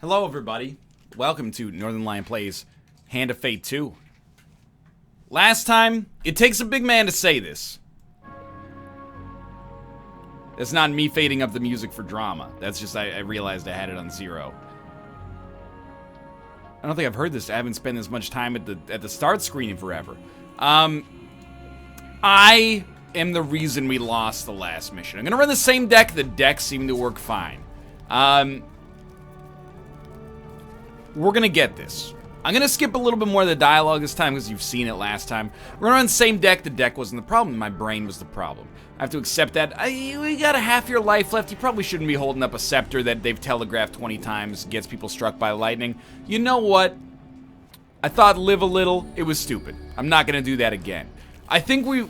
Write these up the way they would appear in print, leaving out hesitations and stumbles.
Hello, everybody. Welcome to Northernlion Plays Hand of Fate 2. Last time, it takes a big man to say this. That's not me fading up the music for drama. That's just I realized I had it on 0. I don't think I've heard this. I haven't spent as much time at the start screen in forever. I am the reason we lost the last mission. I'm gonna run the same deck. The deck seemed to work fine. We're gonna get this. I'm gonna skip a little bit more of the dialogue this time because you've seen it last time. We're gonna run the same deck. The deck wasn't the problem. My brain was the problem. I have to accept that. We got a half your life left. You probably shouldn't be holding up a scepter that they've telegraphed 20 times, gets people struck by lightning. You know what? I thought live a little. It was stupid. I'm not gonna do that again. I think we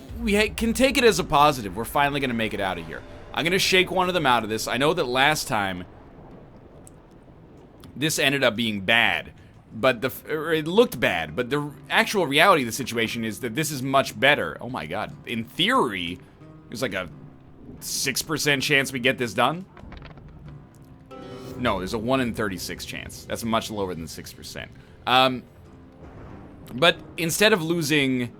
can take it as a positive. We're finally gonna make it out of here. I'm gonna shake one of them out of this. I know that last time this ended up being bad, but it looked bad, but the actual reality of the situation is that this is much better. Oh my god. In theory, there's like a 6% chance we get this done. No, there's a 1 in 36 chance. That's much lower than 6%. But instead of losing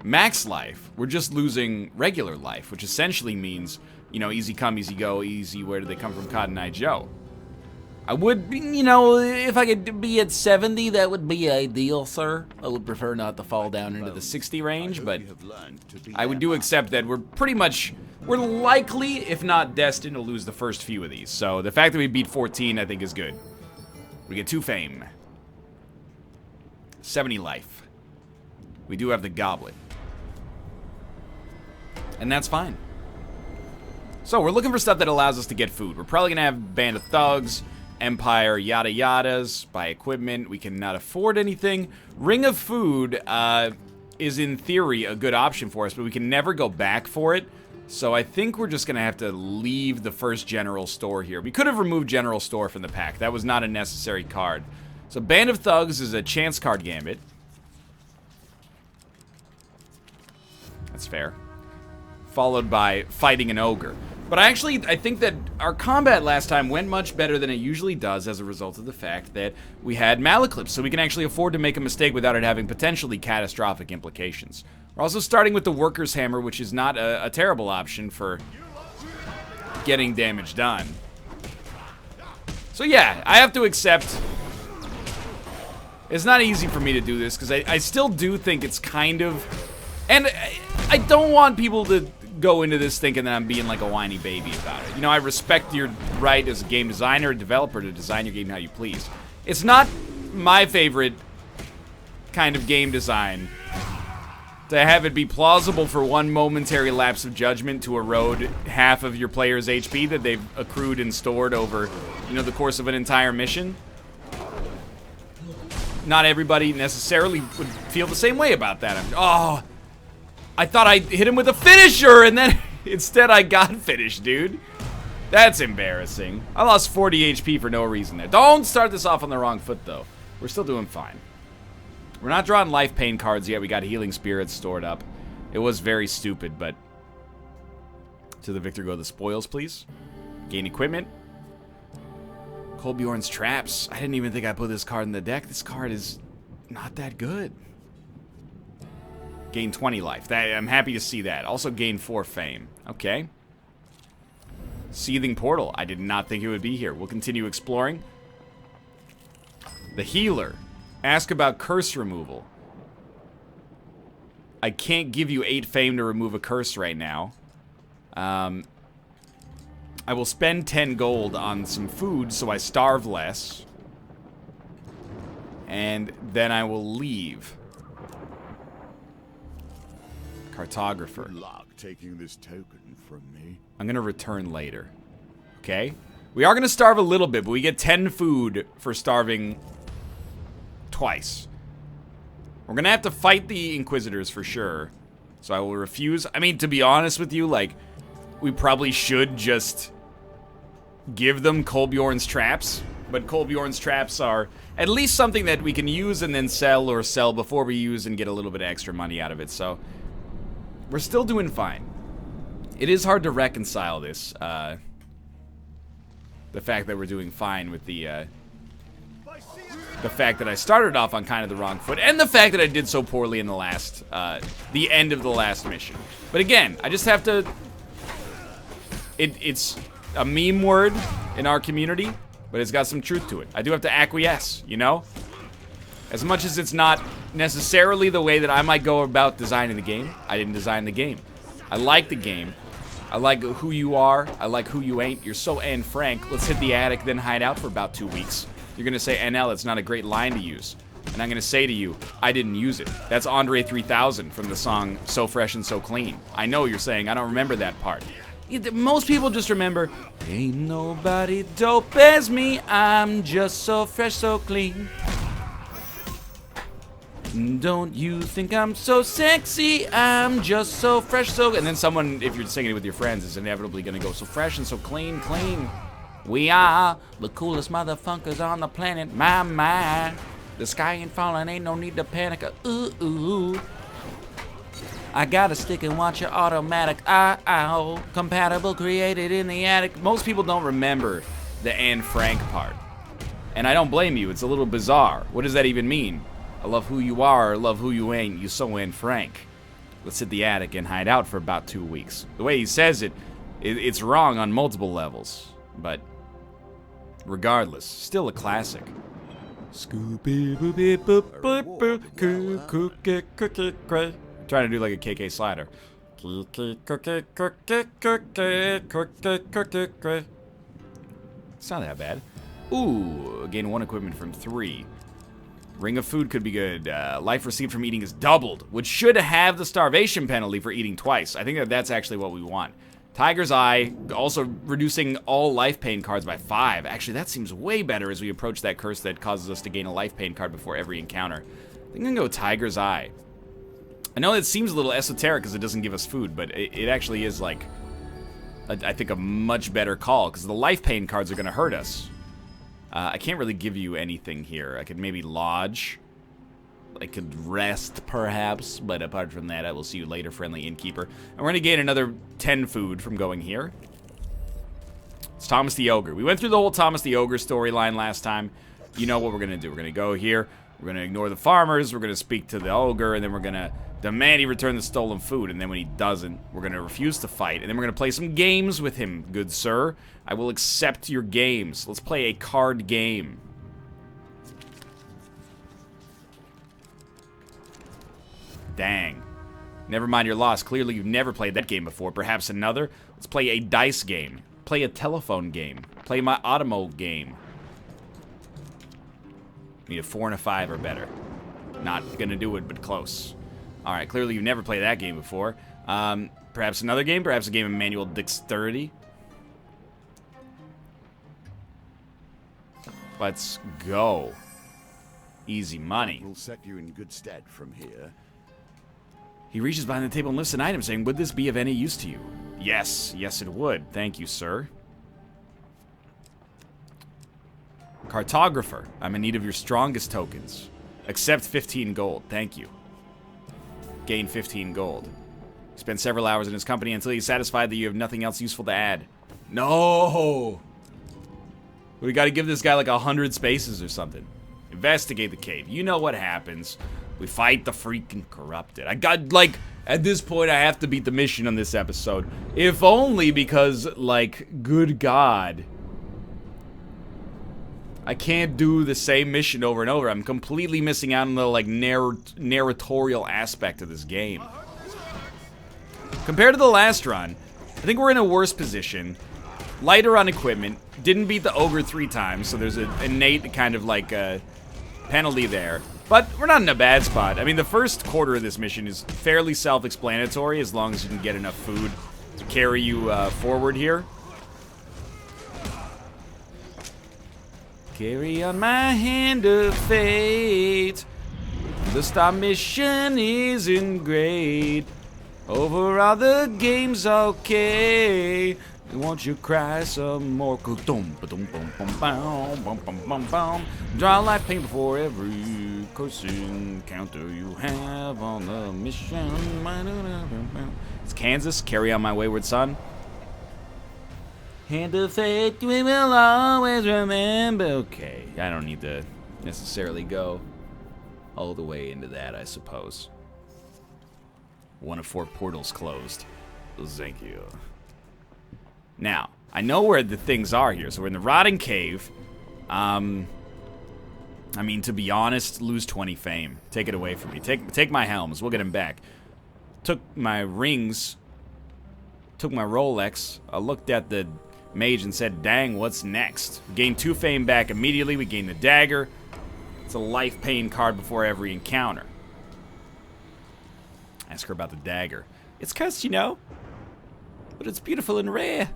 max life, we're just losing regular life, which essentially means, you know, easy come, easy go, easy where do they come from, Cotton Eye Joe. I would, you know, if I could be at 70, that would be ideal, sir. I would prefer not to fall down into the 60 range, but I would do accept that we're likely, if not destined, to lose the first few of these. So the fact that we beat 14, I think, is good. We get 2 fame. 70 life. We do have the goblet. And that's fine. So we're looking for stuff that allows us to get food. We're probably going to have Band of Thugs, Empire, yada yadas, buy equipment. We cannot afford anything. Ring of Food is in theory a good option for us, but we can never go back for it. So I think we're just gonna have to leave the first General Store here. We could have removed General Store from the pack. That was not a necessary card. So Band of Thugs is a chance card gambit. That's fair. Followed by fighting an ogre. But I think that our combat last time went much better than it usually does as a result of the fact that we had Malaclips, so we can actually afford to make a mistake without it having potentially catastrophic implications. We're also starting with the Worker's Hammer, which is not a terrible option for getting damage done. So yeah, I have to accept it's not easy for me to do this, because I still do think it's kind of... And I don't want people to go into this thinking that I'm being like a whiny baby about it. You know, I respect your right as a game designer, a developer, to design your game how you please. It's not my favorite kind of game design to have it be plausible for one momentary lapse of judgment to erode half of your player's HP that they've accrued and stored over, you know, the course of an entire mission. Not everybody necessarily would feel the same way about that. Oh, I thought I hit him with a finisher, and then instead I got finished, dude. That's embarrassing. I lost 40 HP for no reason there. Don't start this off on the wrong foot, though. We're still doing fine. We're not drawing life pain cards yet. We got healing spirits stored up. It was very stupid, but to the victor go the spoils, please. Gain equipment. Kolbjorn's Traps. I didn't even think I put this card in the deck. This card is not that good. Gain 20 life. I'm happy to see that. Also gain 4 fame. Okay. Seething Portal. I did not think it would be here. We'll continue exploring. The Healer. Ask about curse removal. I can't give you 8 fame to remove a curse right now. I will spend 10 gold on some food so I starve less. And then I will leave. Cartographer. Good luck taking this token from me. I'm gonna return later. Okay? We are gonna starve a little bit, but we get 10 food for starving twice. We're gonna have to fight the Inquisitors for sure. So I will refuse. I mean, to be honest with you, like, we probably should just give them Kolbjorn's Traps. But Kolbjorn's Traps are at least something that we can use and then sell, or sell before we use and get a little bit of extra money out of it. So we're still doing fine. It is hard to reconcile this, the fact that we're doing fine with the the fact that I started off on kind of the wrong foot, and the fact that I did so poorly in the last, the end of the last mission. But again, I just have to, it's a meme word in our community, but it's got some truth to it. I do have to acquiesce, you know? As much as it's not necessarily the way that I might go about designing the game, I didn't design the game. I like the game. I like who you are. I like who you ain't. You're so Anne Frank. Let's hit the attic, then hide out for about 2 weeks. You're gonna say, NL, it's not a great line to use. And I'm gonna say to you, I didn't use it. That's Andre 3000 from the song So Fresh and So Clean. I know you're saying, I don't remember that part. Most people just remember, ain't nobody dope as me. I'm just so fresh, so clean. Don't you think I'm so sexy? I'm just so fresh, so... And then someone, if you're singing it with your friends, is inevitably gonna go so fresh and so clean, clean. We are the coolest motherfuckers on the planet, my. The sky ain't falling, ain't no need to panic, ooh, ooh. I got a stick and watch your automatic, ow. Compatible, created in the attic. Most people don't remember the Anne Frank part. And I don't blame you, it's a little bizarre. What does that even mean? I love who you are, I love who you ain't, you so Anne Frank. Let's hit the attic and hide out for about 2 weeks. The way he says it, it's wrong on multiple levels. But regardless, still a classic. Scoopy boopy boop boop boop cookie cookie cray. Trying to do like a KK slider. Cookie cookie cookie cookie cookie cookie cray. It's not that bad. Ooh, gain 1 equipment from 3. Ring of food could be good. Life received from eating is doubled, which should have the starvation penalty for eating twice. I think that's actually what we want. Tiger's Eye, also reducing all life pain cards by 5. Actually, that seems way better as we approach that curse that causes us to gain a life pain card before every encounter. I think I'm gonna go Tiger's Eye. I know it seems a little esoteric because it doesn't give us food, but it actually is like, I think a much better call because the life pain cards are gonna hurt us. I can't really give you anything here. I could maybe lodge. I could rest, perhaps. But apart from that, I will see you later, friendly innkeeper. And we're going to gain another 10 food from going here. It's Thomas the Ogre. We went through the whole Thomas the Ogre storyline last time. You know what we're going to do. We're going to go here. We're going to ignore the farmers. We're going to speak to the Ogre. And then we're going to demand he return the stolen food. And then when he doesn't, we're going to refuse to fight. And then we're going to play some games with him, good sir. I will accept your games. Let's play a card game. Dang. Never mind your loss. Clearly you've never played that game before. Perhaps another? Let's play a dice game. Play a telephone game. Play my Automo game. Need a 4 and a 5 or better. Not gonna do it, but close. Alright, clearly you've never played that game before. Perhaps another game? Perhaps a game of manual dexterity? Let's go. Easy money. We'll set you in good stead from here. He reaches behind the table and lifts an item, saying, would this be of any use to you? Yes, yes it would. Thank you, sir. Cartographer. I'm in need of your strongest tokens. Accept 15 gold. Thank you. Gain 15 gold. Spend several hours in his company until he's satisfied that you have nothing else useful to add. No! We gotta give this guy like 100 spaces or something. Investigate the cave. You know what happens. We fight the freaking corrupted. I got, like, at this point I have to beat the mission on this episode. If only because, like, good God. I can't do the same mission over and over. I'm completely missing out on the, like, narratorial aspect of this game. Compared to the last run, I think we're in a worse position. Lighter on equipment. Didn't beat the ogre 3 times, so there's an innate kind of, like, penalty there. But we're not in a bad spot. I mean, the first quarter of this mission is fairly self-explanatory as long as you can get enough food to carry you forward here. Carry on my hand of fate. The star mission isn't great. Overall, the game's okay. Won't you cry some more? Draw life pain before every curse encounter you have on the mission. It's Kansas. Carry on my wayward son. Hand of fate, we will always remember. Okay, I don't need to necessarily go all the way into that, I suppose. 1 of 4 portals closed. Thank you. Now, I know where the things are here. So we're in the rotting cave. I mean, to be honest, lose 20 fame. Take it away from me. Take my helms. We'll get him back. Took my rings. Took my Rolex. I looked at the mage and said, dang, what's next? Gained 2 fame back immediately. We gained the dagger. It's a life pain card before every encounter. Ask her about the dagger. It's cursed, you know. But it's beautiful and rare.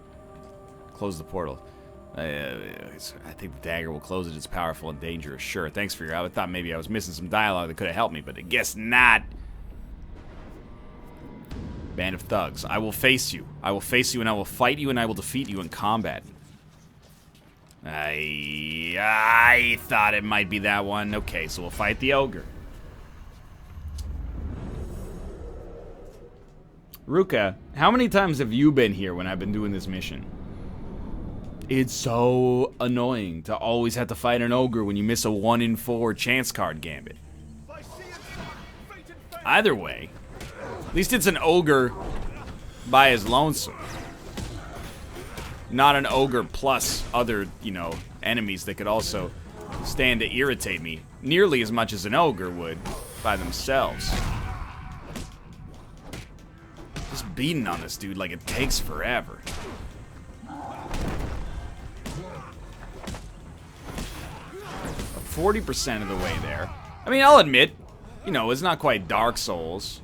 Close the portal. I think the dagger will close it. It's powerful and dangerous. Sure, thanks for your help. I thought maybe I was missing some dialogue that could have helped me, but I guess not. Band of thugs. I will face you. I will face you and I will fight you and I will defeat you in combat. I thought it might be that one. Okay, so we'll fight the ogre. Ruka, how many times have you been here when I've been doing this mission? It's so annoying to always have to fight an ogre when you miss a 1 in 4 chance card gambit. Either way, at least it's an ogre by his lonesome. Not an ogre plus other, you know, enemies that could also stand to irritate me nearly as much as an ogre would by themselves. Just beating on this dude like it takes forever. About 40% of the way there. I mean, I'll admit, you know, it's not quite Dark Souls.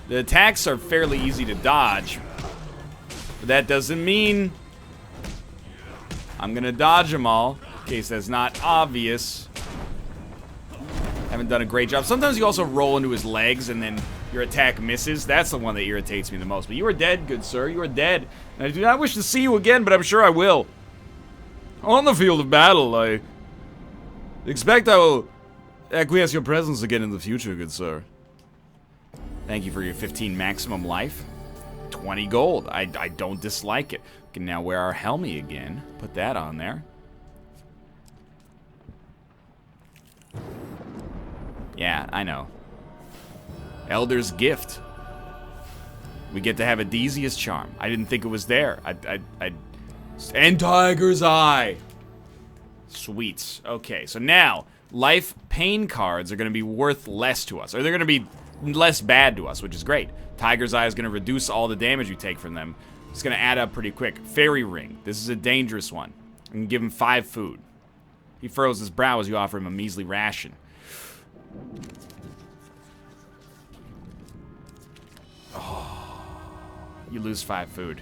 The attacks are fairly easy to dodge. But that doesn't mean I'm gonna dodge them all, in case that's not obvious. Haven't done a great job. Sometimes you also roll into his legs and then your attack misses. That's the one that irritates me the most. But you are dead, good sir. You are dead. And I do not wish to see you again, but I'm sure I will. On the field of battle, I expect I will acquiesce your presence again in the future, good sir. Thank you for your 15 maximum life. 20 gold. I don't dislike it. We can now wear our helmet again. Put that on there. Yeah, I know. Elder's Gift. We get to have a Dezia's Charm. I didn't think it was there. And Tiger's Eye. Sweets. Okay, so now life pain cards are going to be worth less to us. Or they're going to be less bad to us, which is great. Tiger's Eye is going to reduce all the damage you take from them. It's going to add up pretty quick. Fairy Ring. This is a dangerous one. You can give him 5 food. He furrows his brow as you offer him a measly ration. Oh, you lose 5 food.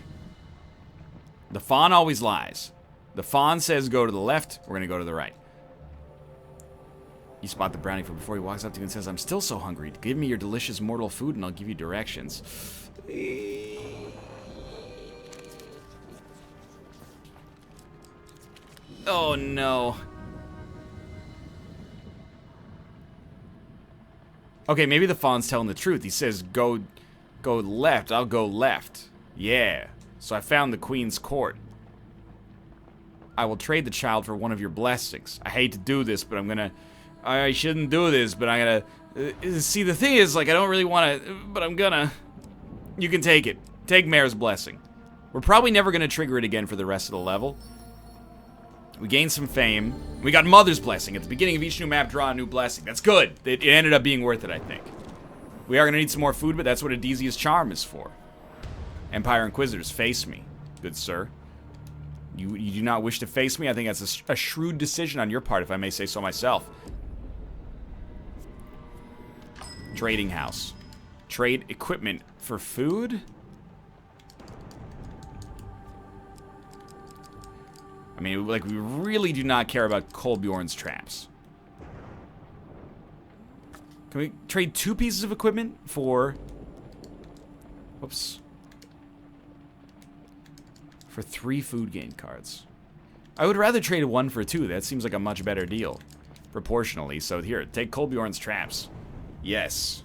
The fawn always lies. The fawn says go to the left, we're going to go to the right. You spot the brownie from before he walks up to you and says, I'm still so hungry. Give me your delicious mortal food and I'll give you directions. Oh no. Okay, maybe the fawn's telling the truth. He says go left, I'll go left. Yeah. So I found the queen's court. I will trade the child for one of your blessings. I hate to do this, but I shouldn't do this, but I'm gonna... see, the thing is, like, I don't really want to, but I'm gonna... You can take it. Take Mare's Blessing. We're probably never gonna trigger it again for the rest of the level. We gained some fame. We got Mother's Blessing. At the beginning of each new map, draw a new blessing. That's good. It ended up being worth it, I think. We are gonna need some more food, but that's what Adezia's Charm is for. Empire Inquisitors, face me, good sir. You do not wish to face me? I think that's a shrewd decision on your part, if I may say so myself. Trading house. Trade equipment for food? I mean, like, we really do not care about Kolbjorn's traps. Can we trade 2 pieces of equipment for... Whoops. For 3 food gain cards. I would rather trade 1 for 2. That seems like a much better deal. Proportionally. So here, take Kolbjorn's traps. Yes.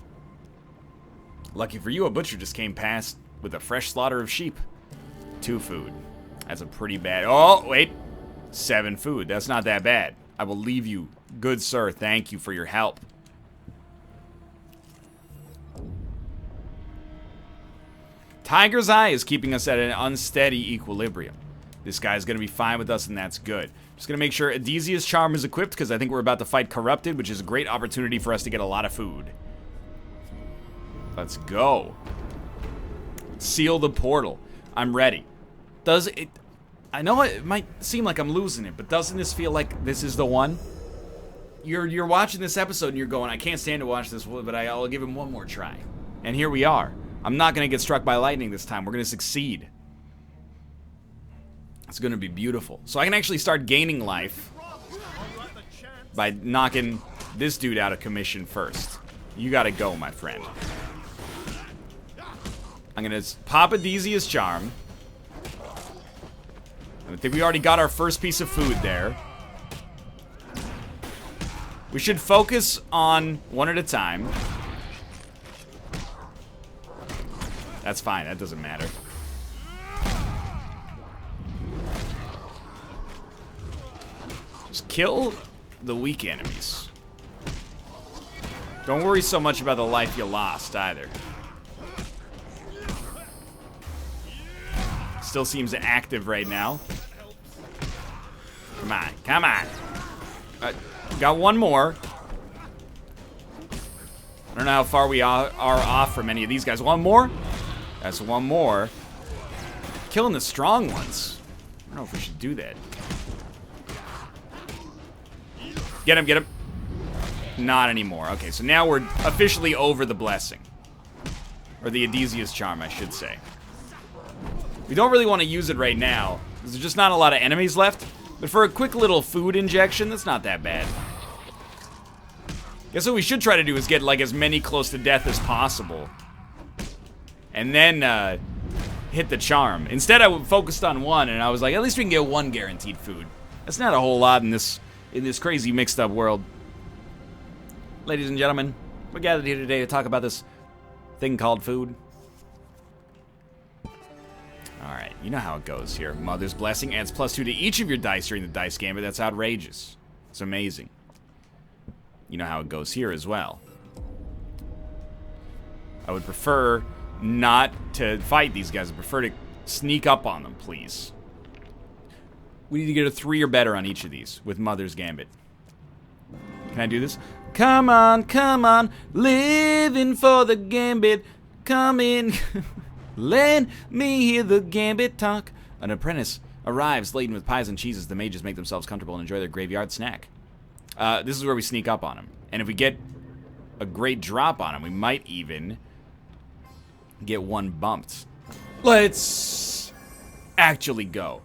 Lucky for you, a butcher just came past with a fresh slaughter of sheep. 2 food. That's a pretty bad... Oh, wait. 7 food. That's not that bad. I will leave you. Good sir, thank you for your help. Tiger's Eye is keeping us at an unsteady equilibrium. This guy's going to be fine with us, and that's good. Just going to make sure Adesia's Charm is equipped, because I think we're about to fight Corrupted, which is a great opportunity for us to get a lot of food. Let's go. Seal the portal. I'm ready. Does it... I know it might seem like I'm losing it, but doesn't this feel like this is the one? You're watching this episode and you're going, I can't stand to watch this, but I'll give him one more try. And here we are. I'm not going to get struck by lightning this time. We're going to succeed. It's going to be beautiful. So I can actually start gaining life by knocking this dude out of commission first. You got to go, my friend. I'm going to pop Adesia's Charm. I think we already got our first piece of food there. We should focus on one at a time. That's fine, that doesn't matter. Just kill the weak enemies. Don't worry so much about the life you lost either. Still seems active right now. Come on, come on. Got one more. I don't know how far we are off from any of these guys. One more? That's one more. Killing the strong ones. I don't know if we should do that. Get him, get him. Not anymore. Okay, so now we're officially over the blessing. Or the Adesia's Charm, I should say. We don't really want to use it right now. There's just not a lot of enemies left. But for a quick little food injection, that's not that bad. Guess what we should try to do is get like as many close to death as possible. And then hit the charm. Instead I focused on one and I was like, at least we can get one guaranteed food. That's not a whole lot in this crazy mixed up world. Ladies and gentlemen, we're gathered here today to talk about this thing called food. Alright, you know how it goes here. Mother's Blessing adds +2 to each of your dice during the dice gambit. That's outrageous. It's amazing. You know how it goes here as well. I would prefer not to fight these guys. I prefer to sneak up on them, please. We need to get a 3 or better on each of these with Mother's Gambit. Can I do this? Come on, living for the gambit. Come in. Let me hear the gambit talk. An apprentice arrives laden with pies and cheeses. The mages make themselves comfortable and enjoy their graveyard snack. This is where we sneak up on him. And if we get a great drop on him, we might even get one bumped. Let's actually go.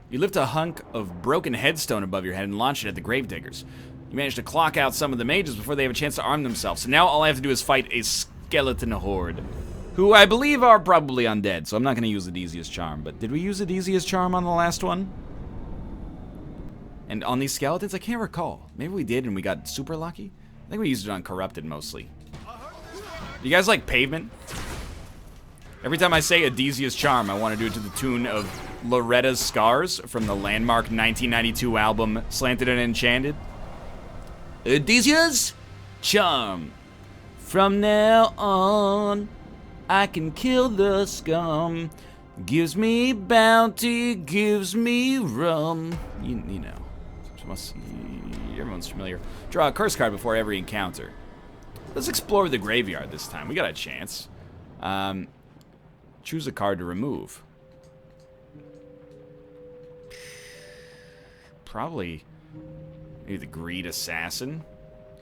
You lift a hunk of broken headstone above your head and launch it at the gravediggers. You manage to clock out some of the mages before they have a chance to arm themselves. So now all I have to do is fight a skeleton horde, who I believe are probably undead, so I'm not going to use Adesia's Charm. But did we use Adesia's Charm on the last one? And on these skeletons? I can't recall. Maybe we did and we got super lucky? I think we used it on Corrupted mostly. You guys like Pavement? Every time I say Adesia's Charm, I want to do it to the tune of Loretta's Scars from the landmark 1992 album Slanted and Enchanted. Adesia's Charm. From now on, I can kill the scum. Gives me bounty, gives me rum. You know. Everyone's familiar. Draw a curse card before every encounter. Let's explore the graveyard this time. We got a chance. Choose a card to remove. Probably maybe the Greed Assassin.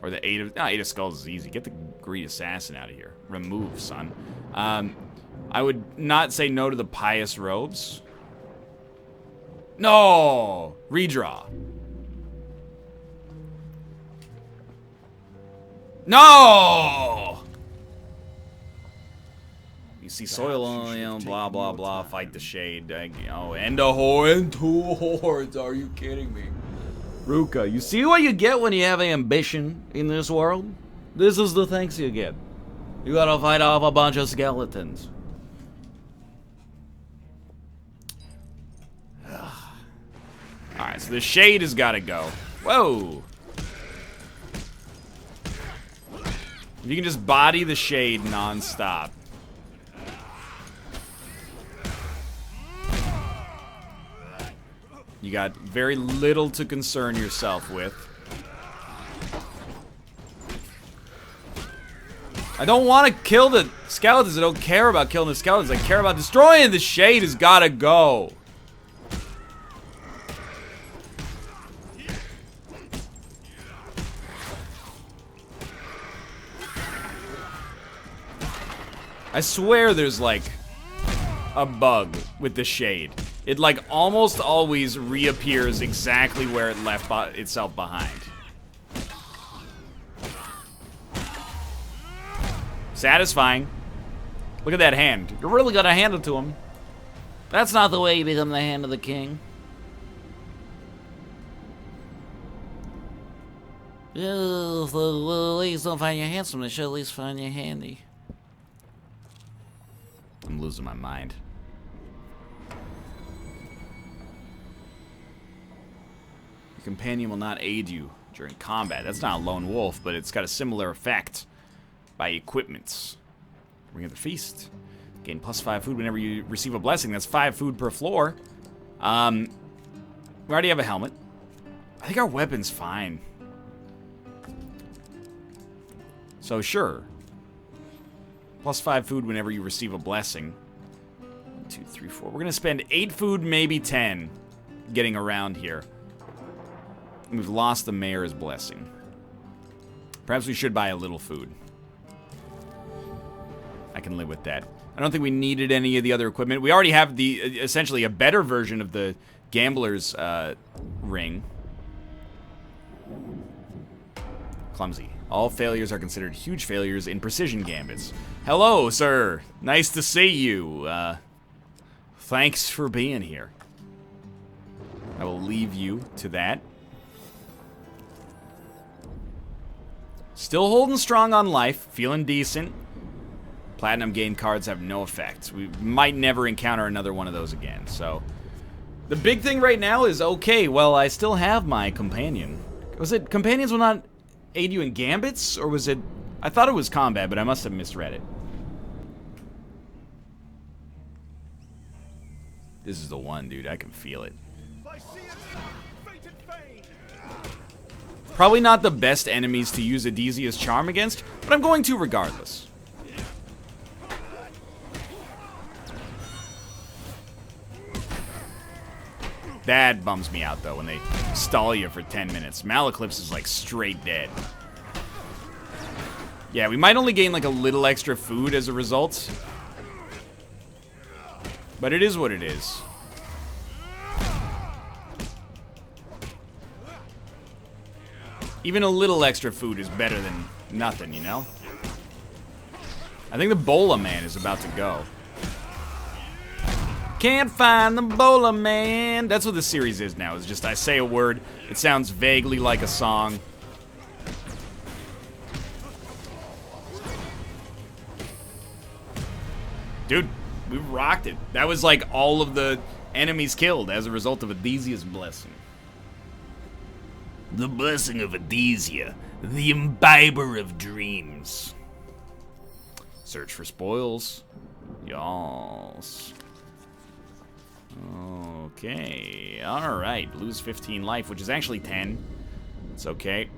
Or the Eight of Skulls is easy. Get the Greed Assassin out of here. Remove, son. I would not say no to the Pious Robes. No! Redraw. No! You see soil, you know, blah, blah, blah. Fight the shade. Oh, and a horde. And 2 hordes. Are you kidding me? Ruka, you see what you get when you have ambition in this world? This is the things you get. You gotta fight off a bunch of skeletons. Alright, so the shade has got to go. Whoa! If you can just body the shade non-stop. You got very little to concern yourself with. I don't want to kill the skeletons. I don't care about killing the skeletons. I care about destroying the shade. Has got to go. I swear there's like a bug with the shade. It like almost always reappears exactly where it left itself behind. Satisfying. Look at that hand. You're really gonna hand it to him. That's not the way you become the hand of the king. Yeah, if the ladies don't find you handsome, they should at least find you handy. I'm losing my mind. Your companion will not aid you during combat. That's not a lone wolf, but it's got a similar effect. By equipments. Ring of the Feast. Gain +5 food whenever you receive a blessing. That's 5 food per floor. We already have a helmet. I think our weapon's fine. So sure. +5 food whenever you receive a blessing. 1, 2, 3, 4. We're gonna spend 8 food, maybe 10, getting around here. And we've lost the mayor's blessing. Perhaps we should buy a little food. I can live with that. I don't think we needed any of the other equipment. We already have the essentially a better version of the gambler's ring. Clumsy. All failures are considered huge failures in precision gambits. Hello, sir. Nice to see you. Thanks for being here. I will leave you to that. Still holding strong on life. Feeling decent. Platinum gain cards have no effect. We might never encounter another one of those again, so... The big thing right now is, okay, well, I still have my companion. Was it companions will not aid you in gambits? Or was it... I thought it was combat, but I must have misread it. This is the one, dude. I can feel it. Probably not the best enemies to use Adesia's charm against, but I'm going to regardless. That bums me out, though, when they stall you for 10 minutes. Malaclips is, like, straight dead. Yeah, we might only gain, like, a little extra food as a result. But it is what it is. Even a little extra food is better than nothing, you know? I think the Bola Man is about to go. Can't find the Bola Man. That's what this series is now. It's just I say a word. It sounds vaguely like a song. Dude, we rocked it. That was like all of the enemies killed as a result of Adesia's blessing. The blessing of Adesia, the imbiber of dreams. Search for spoils. Yalls. Okay, alright. Lose 15 life, which is actually 10. It's okay.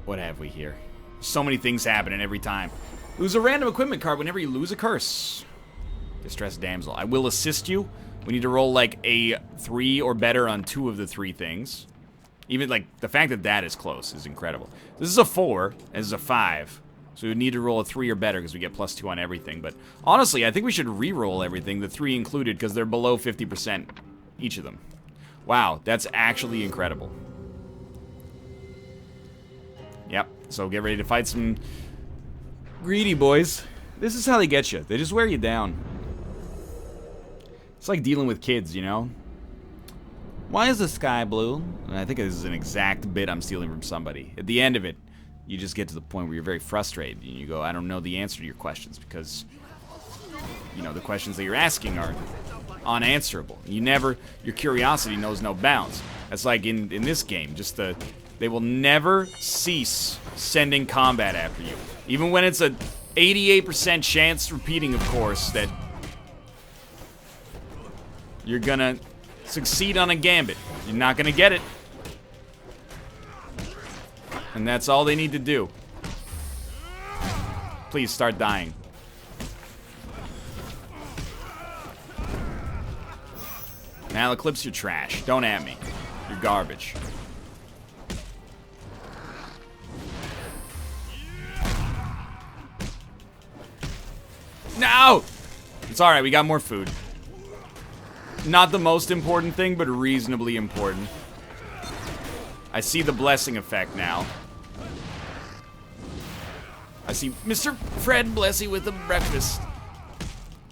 What have we here? So many things happening every time. Lose a random equipment card whenever you lose a curse. Distressed damsel. I will assist you. We need to roll like a 3 or better on 2 of the 3 things. Even like the fact that that is close is incredible. This is a 4, and this is a 5. So we would need to roll a 3 or better because we get +2 on everything. But honestly, I think we should re-roll everything, the 3 included, because they're below 50%, each of them. Wow, that's actually incredible. Yep, so get ready to fight some greedy boys. This is how they get you. They just wear you down. It's like dealing with kids, you know? Why is the sky blue? I think this is an exact bit I'm stealing from somebody. At the end of it, you just get to the point where you're very frustrated and you go, I don't know the answer to your questions because you know, the questions that you're asking are unanswerable. Your curiosity knows no bounds. That's like in this game, they will never cease sending combat after you. Even when it's a 88% chance, repeating of course, that you're gonna succeed on a gambit. You're not gonna get it. And that's all they need to do. Please start dying. Now Eclipse, you're trash. Don't at me. You're garbage. No! It's alright, we got more food. Not the most important thing, but reasonably important. I see the blessing effect now. I see Mr. Fred bless you with the breakfast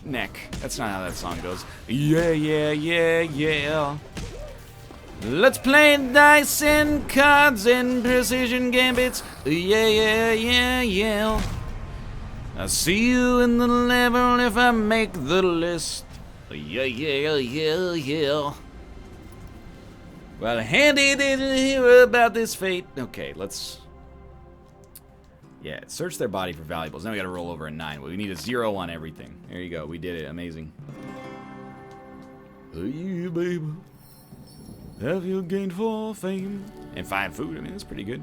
neck. That's not how that song goes. Yeah, yeah, yeah, yeah. Let's play dice and cards and precision gambits. Yeah, yeah, yeah, yeah. I'll see you in the level if I make the list. Yeah, yeah, yeah, yeah. Well, Handy didn't hear about this fate. Okay, let's... Yeah, search their body for valuables. Now we gotta roll over a 9. Well, we need a 0 on everything. There you go, we did it. Amazing. Hey, baby. Have you gained for fame? And 5 food, I mean, that's pretty good.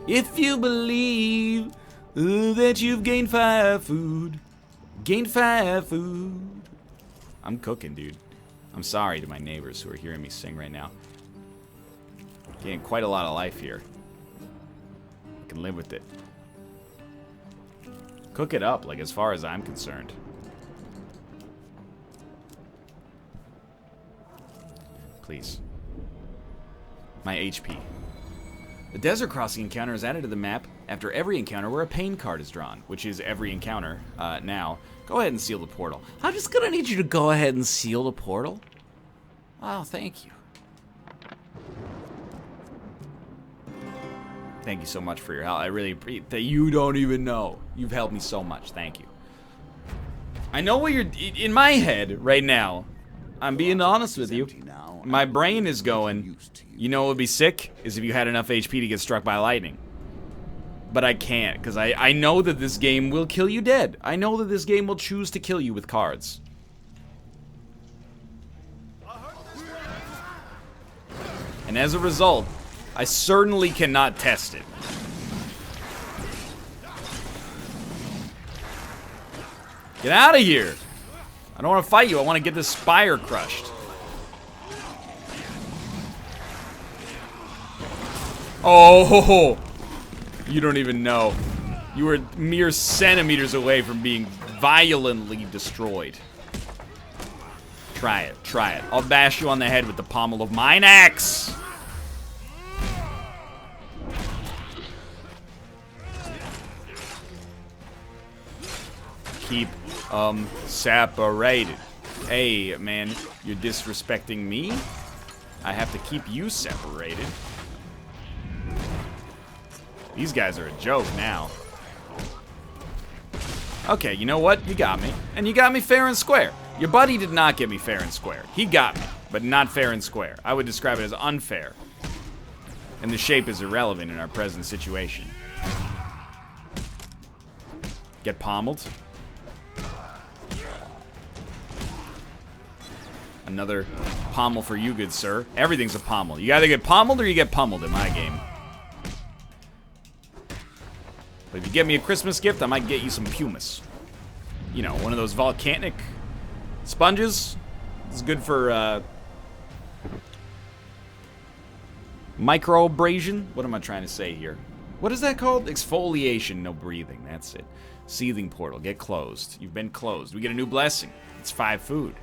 If you believe that you've gained 5 food. Gained 5 food. I'm cooking, dude. I'm sorry to my neighbors who are hearing me sing right now. Getting quite a lot of life here. I can live with it. Cook it up, like, as far as I'm concerned. Please. My HP. The desert crossing encounter is added to the map after every encounter where a pain card is drawn, which is every encounter now. Go ahead and seal the portal. I'm just gonna need you to go ahead and seal the portal. Oh, thank you. Thank you so much for your help. I really appreciate that. You don't even know. You've helped me so much. Thank you. I know what you're... In my head right now, I'm being honest with you. My brain is going, you know what would be sick? Is if you had enough HP to get struck by lightning. But I can't, because I know that this game will kill you dead. I know that this game will choose to kill you with cards. And as a result, I certainly cannot test it. Get out of here! I don't want to fight you, I want to get this spire crushed. Oh! You don't even know. You were mere centimeters away from being violently destroyed. Try it, try it. I'll bash you on the head with the pommel of mine axe! Keep separated. Hey, man, you're disrespecting me? I have to keep you separated. These guys are a joke now. Okay, you know what? You got me. And you got me fair and square. Your buddy did not get me fair and square. He got me, but not fair and square. I would describe it as unfair. And the shape is irrelevant in our present situation. Get pommeled. Another pommel for you, good sir. Everything's a pommel. You either get pommeled or you get pummeled in my game. But if you get me a Christmas gift, I might get you some pumice. You know, one of those volcanic sponges. It's good for microabrasion. What am I trying to say here? What is that called? Exfoliation, no breathing. That's it. Seething portal. Get closed. You've been closed. We get a new blessing. It's 5 food.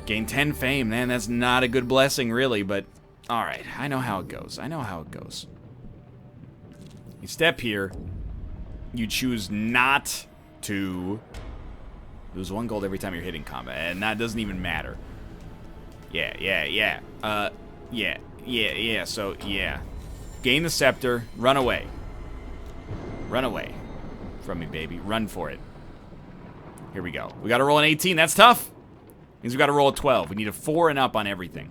Gain 10 fame. Man, that's not a good blessing, really, but alright. I know how it goes. I know how it goes. You step here. You choose not to lose 1 gold every time you're hitting combat, and that doesn't even matter. Yeah. So, yeah. Gain the scepter. Run away. Run away. from me, baby. Run for it. Here we go. We got to roll an 18. That's tough. Means we got to roll a 12. We need a 4 and up on everything.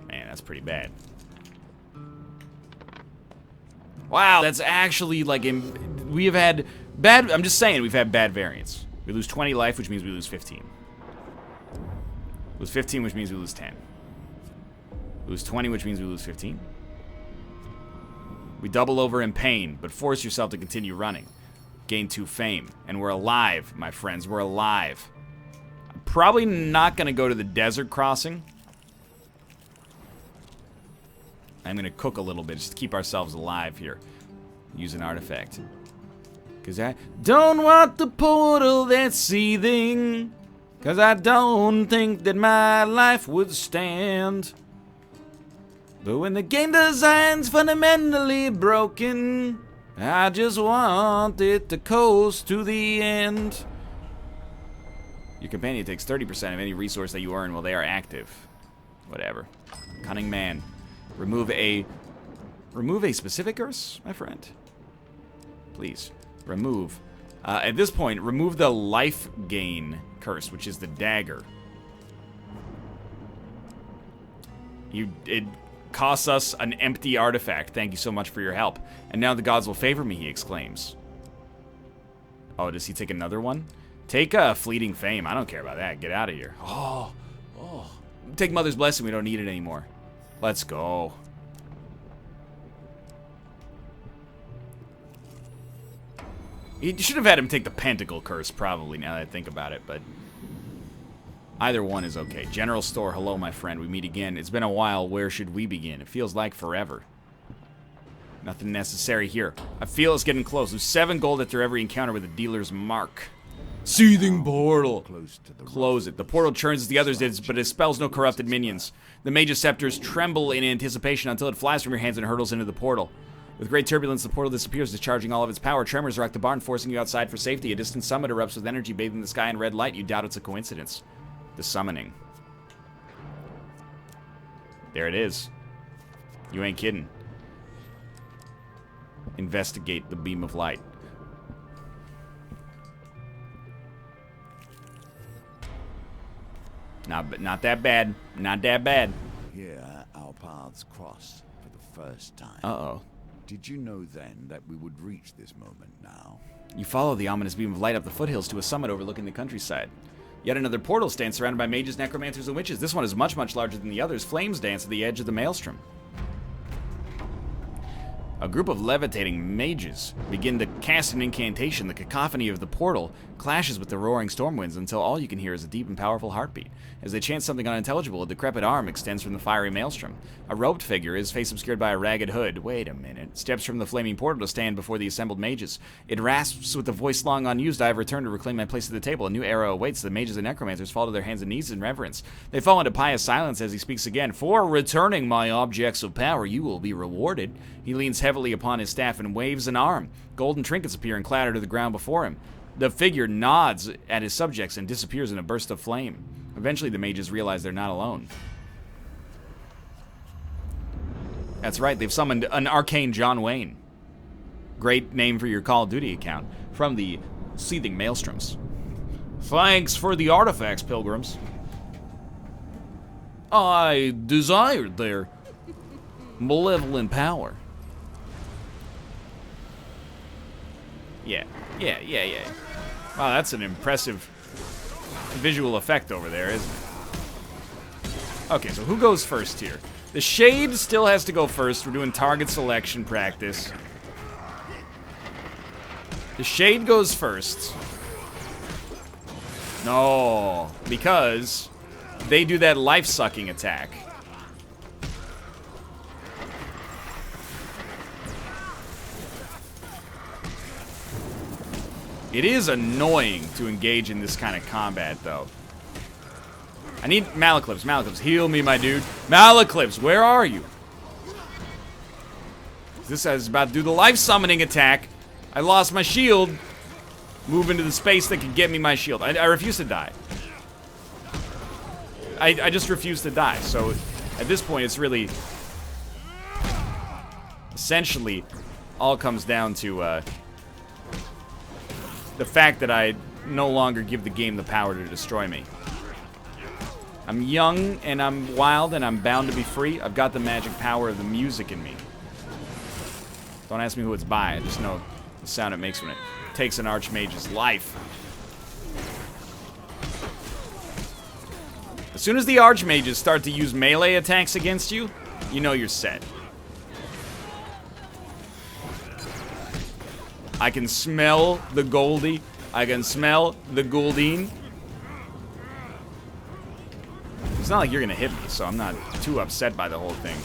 Man, that's pretty bad. Wow, that's actually like we have had bad. I'm just saying we've had bad variance. We lose 20 life, which means we lose 15. Lose 15, which means we lose 10. Lose 20, which means we lose 15. We double over in pain, but force yourself to continue running. Gain 2 fame. And we're alive, my friends. We're alive. I'm probably not going to go to the desert crossing. I'm going to cook a little bit just to keep ourselves alive here. Use an artifact. Because I don't want the portal that's seething. Because I don't think that my life would stand. But when the game design's fundamentally broken, I just want it to coast to the end. Your companion takes 30% of any resource that you earn while they are active. Whatever. Cunning man. Remove a specific curse, my friend. Please. Remove. At this point, remove the life gain curse, which is the dagger. It costs us an empty artifact. Thank you so much for your help. And now the gods will favor me, he exclaims. Oh, does he take another one? Take a fleeting fame. I don't care about that. Get out of here. Oh. Take Mother's Blessing. We don't need it anymore. Let's go. You should have had him take the Pentacle Curse, probably, now that I think about it, but either one is okay. General Store, hello, my friend. We meet again. It's been a while. Where should we begin? It feels like forever. Nothing necessary here. I feel it's getting close. There's 7 gold after every encounter with a dealer's mark. Seething portal. Close it. The portal churns as the others did, but it expels no corrupted minions. The mage's scepters tremble in anticipation until it flies from your hands and hurtles into the portal. With great turbulence, the portal disappears, discharging all of its power. Tremors rock the barn, forcing you outside for safety. A distant summit erupts with energy bathing the sky in red light. You doubt it's a coincidence. The summoning. There it is. You ain't kidding. Investigate the beam of light. Not that bad. Not that bad. Here, our paths cross for the first time. Uh-oh. Did you know then that we would reach this moment now? You follow the ominous beam of light up the foothills to a summit overlooking the countryside. Yet another portal stands surrounded by mages, necromancers, and witches. This one is much, much larger than the others. Flames dance at the edge of the maelstrom. A group of levitating mages begin to cast an incantation. The cacophony of the portal clashes with the roaring storm winds until all you can hear is a deep and powerful heartbeat. As they chant something unintelligible, a decrepit arm extends from the fiery maelstrom. A robed figure, his face obscured by a ragged hood, wait a minute, steps from the flaming portal to stand before the assembled mages. It rasps with a voice long unused, I have returned to reclaim my place at the table. A new era awaits. The mages and necromancers fall to their hands and knees in reverence. They fall into pious silence as he speaks again. For returning my objects of power, you will be rewarded. He leans heavily upon his staff and waves an arm. Golden trinkets appear and clatter to the ground before him. The figure nods at his subjects and disappears in a burst of flame. Eventually, the mages realize they're not alone. That's right, they've summoned an arcane John Wayne. Great name for your Call of Duty account. From the Seething Maelstroms. Thanks for the artifacts, pilgrims. I desired their malevolent power. Yeah. Wow, that's an impressive visual effect over there, isn't it? Okay, so who goes first here? The Shade still has to go first. We're doing target selection practice. The Shade goes first. No, because they do that life-sucking attack. It is annoying to engage in this kind of combat, though. I need Malaclips. Malaclips, heal me, my dude. Malaclips, where are you? This is about to do the life-summoning attack. I lost my shield. Move into the space that can get me my shield. I refuse to die. I just refuse to die. So, at this point, it's really... essentially, all comes down to, the fact that I no longer give the game the power to destroy me. I'm young, and I'm wild, and I'm bound to be free. I've got the magic power of the music in me. Don't ask me who it's by. I just know the sound it makes when it takes an archmage's life. As soon as the archmages start to use melee attacks against you, you know you're set. I can smell the Goldie. I can smell the Gouldine. It's not like you're gonna hit me, so I'm not too upset by the whole thing.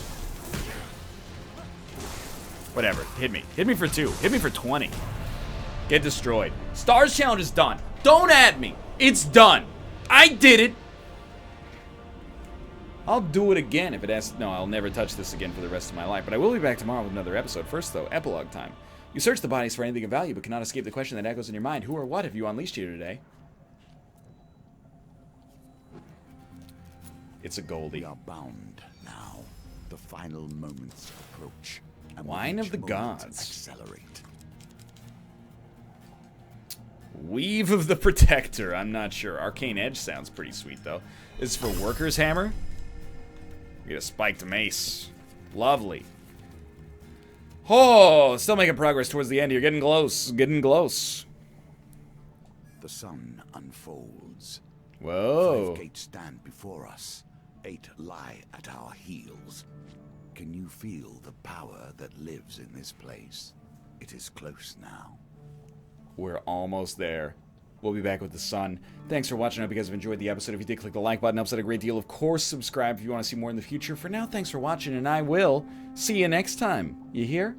Whatever, hit me. Hit me for 2. Hit me for 20. Get destroyed. Stars challenge is done. Don't add me. It's done. I did it. I'll do it again if it has... No, I'll never touch this again for the rest of my life. But I will be back tomorrow with another episode. First, though, epilogue time. You search the bodies for anything of value, but cannot escape the question that echoes in your mind. Who or what have you unleashed here today? It's a Goldie. We are bound now. The final moments approach. And Wine of the Gods. Accelerate. Weave of the Protector. I'm not sure. Arcane Edge sounds pretty sweet, though. This is for Worker's Hammer. We get a spiked mace. Lovely. Oh, still making progress towards the end here. Getting close. Getting close. The sun unfolds. Whoa. 5 gates stand before us. 8 lie at our heels. Can you feel the power that lives in this place? It is close now. We're almost there. We'll be back with the sun. Thanks for watching. I hope you guys have enjoyed the episode. If you did, click the like button. It helps out a great deal. Of course, subscribe if you want to see more in the future. For now, thanks for watching, and I will see you next time. You hear?